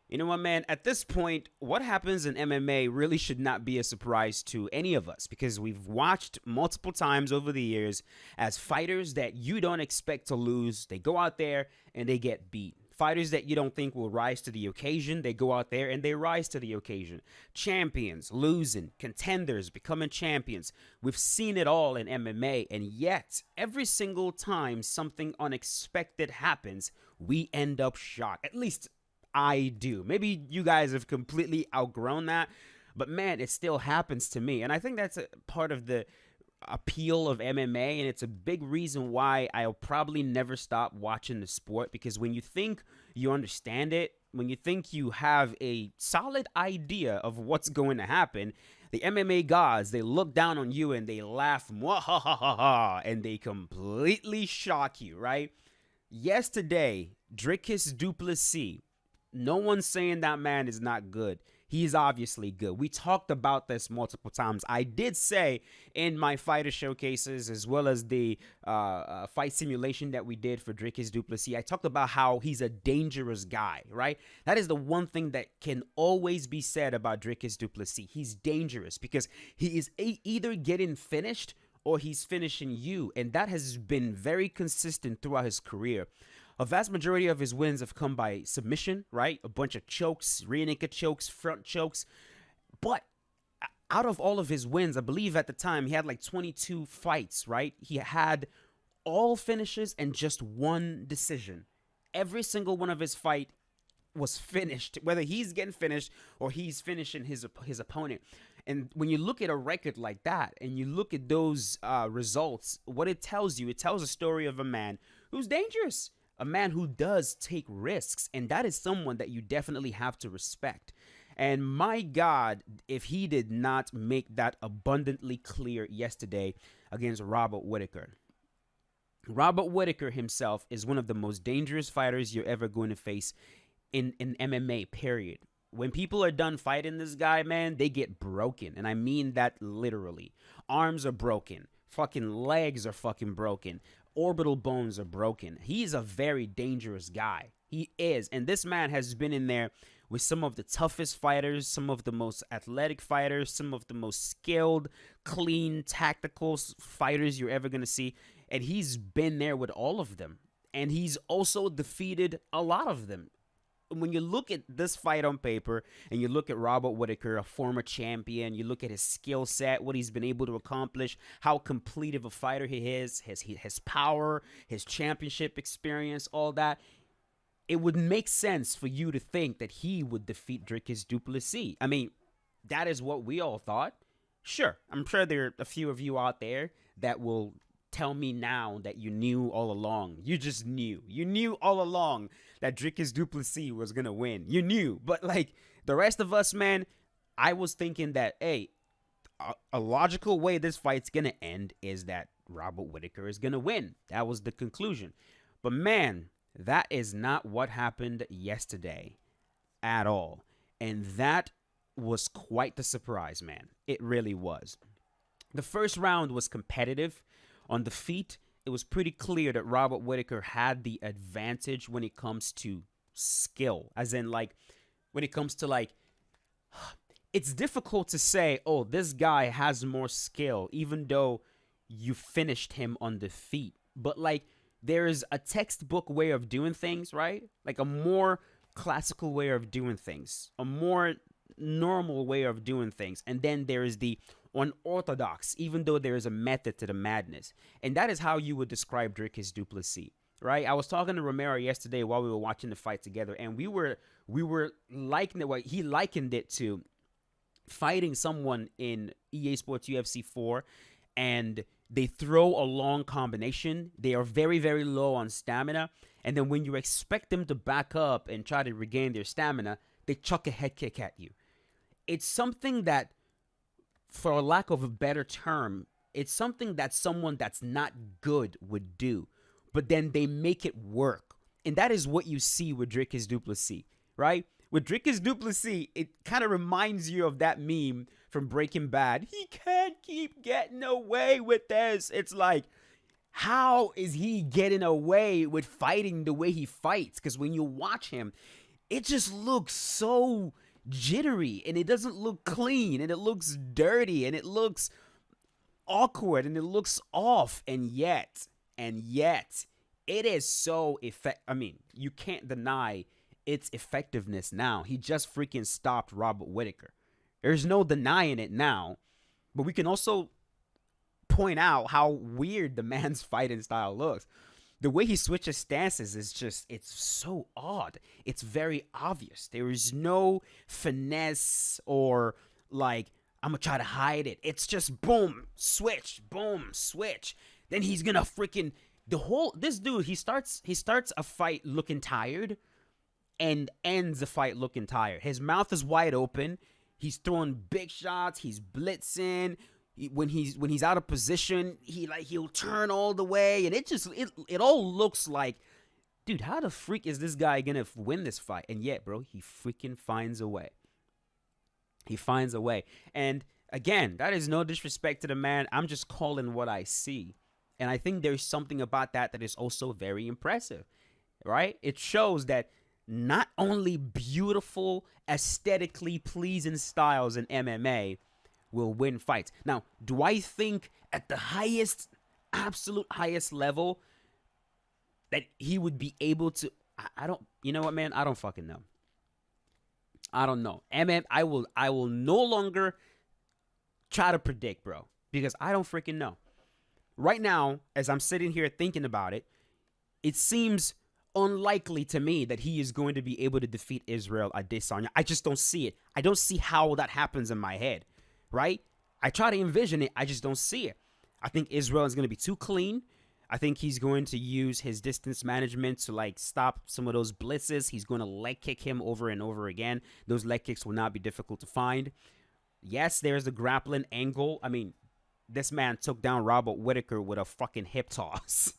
You know what, man? At this point, what happens in MMA really should not be a surprise to any of us because we've watched multiple times over the years as fighters that you don't expect to lose, they go out there and they get beat. Fighters that you don't think will rise to the occasion, they go out there and they rise to the occasion. Champions losing, contenders becoming champions. We've seen it all in MMA, and yet, every single time something unexpected happens, we end up shocked. At least I do. Maybe you guys have completely outgrown that, but man, it still happens to me. And I think that's a part of the appeal of MMA, and it's a big reason why I'll probably never stop watching the sport because when you think you understand it, when you think you have a solid idea of what's going to happen, the MMA gods, they look down on you and they laugh, mwahahaha, and they completely shock you, right? Yesterday, Dricus Duplessis, no one's saying that man is not good. He's obviously good. We talked about this multiple times. I did say in my fighter showcases, as well as the fight simulation that we did for Dricus Duplessis, I talked about how he's a dangerous guy, right? That is the one thing that can always be said about Dricus Duplessis. He's dangerous because he is either getting finished or he's finishing you. And that has been very consistent throughout his career. A vast majority of his wins have come by submission, right? A bunch of chokes, rear naked chokes, front chokes. But out of all of his wins, I believe at the time he had like 22 fights, right? He had all finishes and just one decision. Every single one of his fight was finished, whether he's getting finished or he's finishing his opponent. And when you look at a record like that and you look at those results, what it tells you, it tells a story of a man who's dangerous, a man who does take risks, and that is someone that you definitely have to respect. And my God, if he did not make that abundantly clear yesterday against Robert Whittaker. Robert Whittaker himself is one of the most dangerous fighters you're ever going to face in MMA, period. When people are done fighting this guy, man, they get broken. And I mean that literally. Arms are broken. Fucking legs are fucking broken. Orbital bones are broken. He's a very dangerous guy. He is. And this man has been in there with some of the toughest fighters, some of the most athletic fighters, some of the most skilled, clean, tactical fighters you're ever going to see. And he's been there with all of them. And he's also defeated a lot of them. When you look at this fight on paper and you look at Robert Whittaker, a former champion, you look at his skill set, what he's been able to accomplish, how complete of a fighter he is, his power, his championship experience, all that, it would make sense for you to think that he would defeat Dricus Duplessis. I mean, that is what we all thought. Sure, I'm sure there are a few of you out there that will tell me now that you knew all along. You just knew. You knew all along that Dricus Duplessis was going to win. You knew. But like the rest of us, man, I was thinking that, hey, a logical way this fight's going to end is that Robert Whittaker is going to win. That was the conclusion. But man, that is not what happened yesterday at all. And that was quite the surprise, man. It really was. The first round was competitive. On the feet, it was pretty clear that Robert Whittaker had the advantage when it comes to skill. As in, like, when it comes to, like, it's difficult to say, oh, this guy has more skill, even though you finished him on the feet. But, like, there's a textbook way of doing things, right? Like a more classical way of doing things, a more normal way of doing things. And then there is the unorthodox, even though there is a method to the madness. And that is how you would describe Dricus Duplessis, right? I was talking to Romero yesterday while we were watching the fight together, and we were liking it. He likened it to fighting someone in EA Sports UFC 4, and they throw a long combination. They are very, very low on stamina, and then when you expect them to back up and try to regain their stamina, they chuck a head kick at you. It's something that, for a lack of a better term, it's something that someone that's not good would do, but then they make it work. And that is what you see with Dricus Duplessis, right? With Dricus Duplessis, it kind of reminds you of that meme from Breaking Bad. He can't keep getting away with this. It's like, how is he getting away with fighting the way he fights? Because when you watch him, it just looks so jittery, and it doesn't look clean, and it looks dirty, and it looks awkward, and it looks off, and yet it is so effect. I mean, you can't deny its effectiveness now. He just freaking stopped Robert Whittaker. There's no denying it now. But we can also point out how weird the man's fighting style looks. The way he switches stances is just, it's so odd. It's very obvious. There is no finesse or like, I'm gonna try to hide it. It's just boom, switch, boom, switch. Then he's gonna freaking this dude, he starts a fight looking tired and ends the fight looking tired. His mouth is wide open. He's throwing big shots. He's blitzing. When he's out of position, he'll turn all the way, and it all looks like, dude, how the freak is this guy gonna win this fight? And yet, bro, he freaking finds a way. He finds a way. And again, that is no disrespect to the man. I'm just calling what I see. And I think there's something about that is also very impressive, right? It shows that not only beautiful, aesthetically pleasing styles in MMA will win fights. Now, do I think at the highest, absolute highest level that he would be able to? I don't, you know what, man? I don't fucking know. I don't know. I will no longer try to predict, bro, because I don't freaking know. Right now, as I'm sitting here thinking about it, it seems unlikely to me that he is going to be able to defeat Israel Adesanya. I just don't see it. I don't see how that happens in my head, right? I try to envision it. I just don't see it. I think Israel is going to be too clean. I think he's going to use his distance management to like stop some of those blitzes. He's going to leg kick him over and over again. Those leg kicks will not be difficult to find. Yes, there's the grappling angle. I mean, this man took down Robert Whittaker with a fucking hip toss.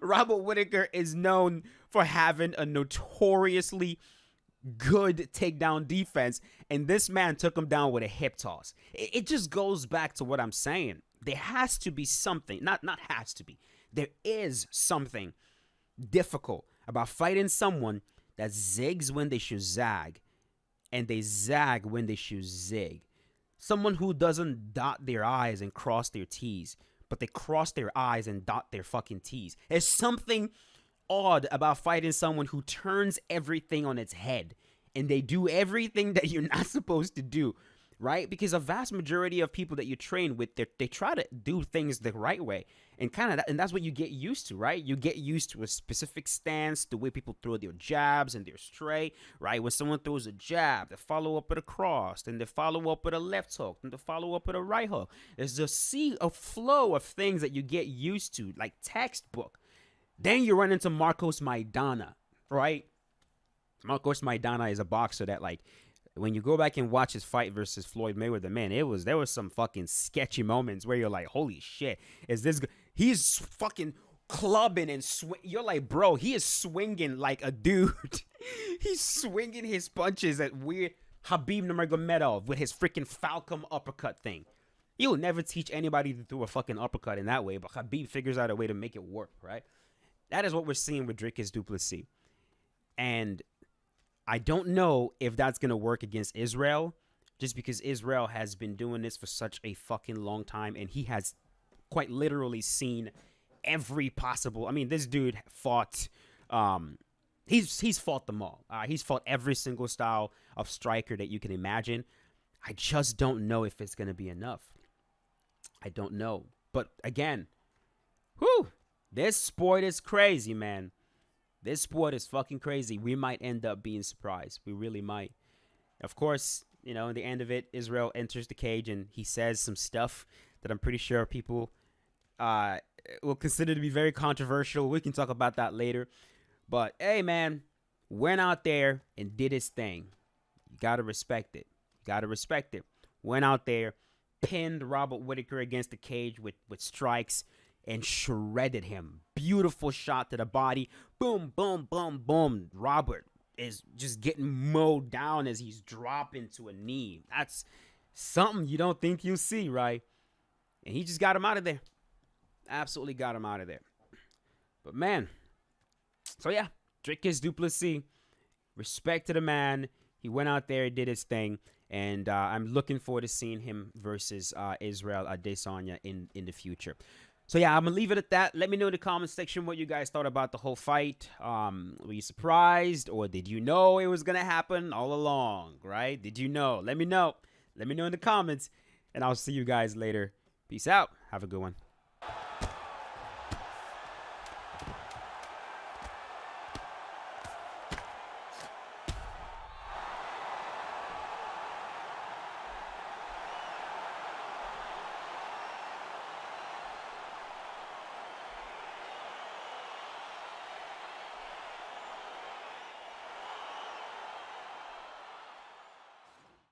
Robert Whittaker is known for having a notoriously good takedown defense, and this man took him down with a hip toss. It just goes back to what I'm saying. There has to be something, not has to be. There is something difficult about fighting someone that zigs when they should zag, and they zag when they should zig. Someone who doesn't dot their I's and cross their T's, but they cross their I's and dot their fucking T's. There's something odd about fighting someone who turns everything on its head, and they do everything that you're not supposed to do, right? Because a vast majority of people that you train with, they try to do things the right way, and and that's what you get used to, right? You get used to a specific stance, the way people throw their jabs and their straight, right? When someone throws a jab, they follow up with a cross, then they follow up with a left hook, then they follow up with a right hook. There's a flow of things that you get used to, like textbook. Then you run into Marcos Maidana, right? Marcos Maidana is a boxer that, like, when you go back and watch his fight versus Floyd Mayweather, man, there was some fucking sketchy moments where you're like, holy shit, is this? He's fucking clubbing and you're like, bro, he is swinging like a dude. He's swinging his punches at weird Khabib Nurmagomedov with his freaking Falcon uppercut thing. He'll never teach anybody to do a fucking uppercut in that way, but Khabib figures out a way to make it work, right? That is what we're seeing with Dricus du Plessis. And I don't know if that's going to work against Israel, just because Israel has been doing this for such a fucking long time, and he has quite literally seen every possible. I mean, this dude fought. He's fought them all. He's fought every single style of striker that you can imagine. I just don't know if it's going to be enough. I don't know. But again, this sport is crazy, man. This sport is fucking crazy. We might end up being surprised. We really might. Of course, you know, in the end of it, Israel enters the cage and he says some stuff that I'm pretty sure people will consider to be very controversial. We can talk about that later. But, hey, man, went out there and did his thing. You got to respect it. Went out there, pinned Robert Whittaker against the cage with strikes, and shredded him. Beautiful shot to the body. Boom, boom, boom, boom. Robert is just getting mowed down as he's dropping to a knee. That's something you don't think you'll see, right? And he just got him out of there. Absolutely got him out of there. But, man, so yeah, Dricus du Plessis Respect to the man. He went out there, did his thing, and I'm looking forward to seeing him versus Israel Adesanya in the future. So yeah, I'm gonna leave it at that. Let me know in the comment section what you guys thought about the whole fight. Were you surprised, or did you know it was gonna happen all along? Right? Did you know? Let me know. Let me know in the comments, and I'll see you guys later. Peace out. Have a good one.